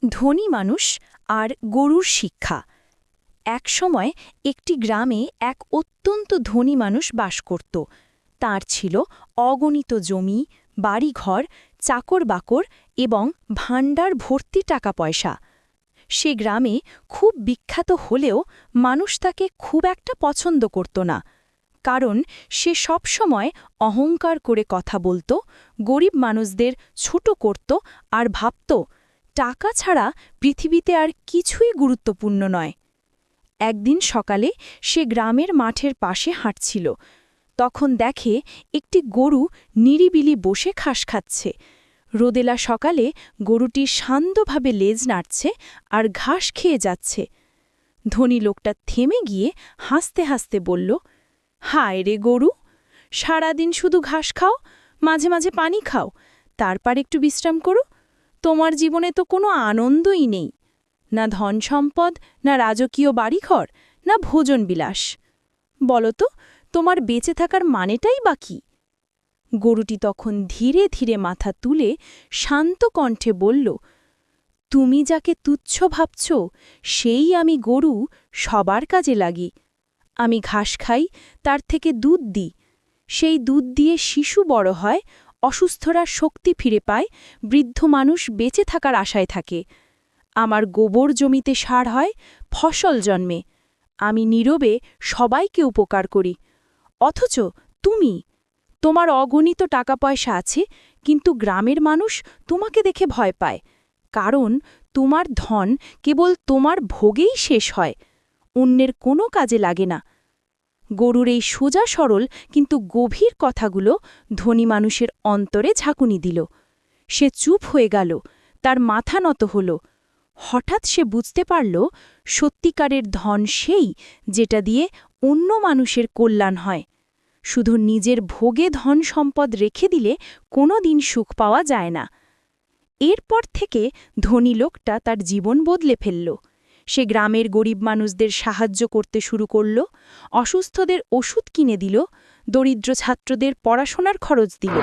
ধনী মানুষ আর গরুর শিক্ষা। একসময় একটি গ্রামে এক অত্যন্ত ধনী মানুষ বাস করত। তার ছিল অগণিত জমি, বাড়িঘর, চাকর-বাকর এবং ভাণ্ডার ভর্তি টাকা পয়সা। সে গ্রামে খুব বিখ্যাত হলেও মানুষ তাকে খুব একটা পছন্দ করত না, কারণ সে সবসময় অহংকার করে কথা বলত, গরিব মানুষদের ছোট করত আর ভাবত টাকা ছাড়া পৃথিবীতে আর কিছুই গুরুত্বপূর্ণ নয়। একদিন সকালে সে গ্রামের মাঠের পাশে হাঁটছিল। তখন দেখে একটি গরু নিরিবিলি বসে ঘাস খাচ্ছে। রোদেলা সকালে গরুটি শান্তভাবে লেজ নাড়ছে আর ঘাস খেয়ে যাচ্ছে। ধনী লোকটা থেমে গিয়ে হাসতে হাসতে বলল, হায় রে গরু, সারাদিন শুধু ঘাস খাও, মাঝে মাঝে পানি খাও, তারপর একটু বিশ্রাম করো। তোমার জীবনে তো কোনো আনন্দই নেই, না ধন সম্পদ, না রাজকীয় বাড়িঘর, না ভোজন বিলাস। বলো তো, তোমার বেঁচে থাকার মানেটাই বা কী? গরুটি তখন ধীরে ধীরে মাথা তুলে শান্ত কণ্ঠে বলল, তুমি যাকে তুচ্ছ ভাবছ, সেই আমি গরু, সবার কাজে লাগি। আমি ঘাস খাই, তার থেকে দুধ দিই। সেই দুধ দিয়ে শিশু বড় হয়, অসুস্থরা শক্তি ফিরে পায়, বৃদ্ধ মানুষ বেঁচে থাকার আশায় থাকে। আমার গোবর জমিতে সার হয়, ফসল জন্মে। আমি নীরবে সবাইকে উপকার করি। অথচ তুমি, তোমার অগণিত টাকা পয়সা আছে, কিন্তু গ্রামের মানুষ তোমাকে দেখে ভয় পায়, কারণ তোমার ধন কেবল তোমার ভোগেই শেষ হয়, অন্যের কোনো কাজে লাগে না। গরুর এই সোজা সরল কিন্তু গভীর কথাগুলো ধনী মানুষের অন্তরে ঝাঁকুনি দিল। সে চুপ হয়ে গেল, তার মাথা নত হল। হঠাৎ সে বুঝতে পারল, সত্যিকারের ধন সেই, যেটা দিয়ে অন্য মানুষের কল্যাণ হয়। শুধু নিজের ভোগে ধন সম্পদ রেখে দিলে কোনো দিন সুখ পাওয়া যায় না। এরপর থেকে ধনী লোকটা তার জীবন বদলে ফেলল। সে গ্রামের গরিব মানুষদের সাহায্য করতে শুরু করল, অসুস্থদের ওষুধ কিনে দিল, দরিদ্র ছাত্রদের পড়াশোনার খরচ দিল।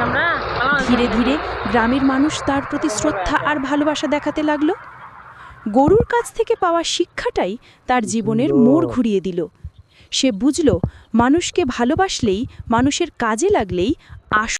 ধীরে ধীরে গ্রামের মানুষ তার প্রতি শ্রদ্ধা আর ভালোবাসা দেখাতে লাগল। গরুর কাছ থেকে পাওয়া শিক্ষাটাই তার জীবনের মোড় ঘুরিয়ে দিল। সে বুঝল, মানুষকে ভালোবাসলেই, মানুষের কাজে লাগলেই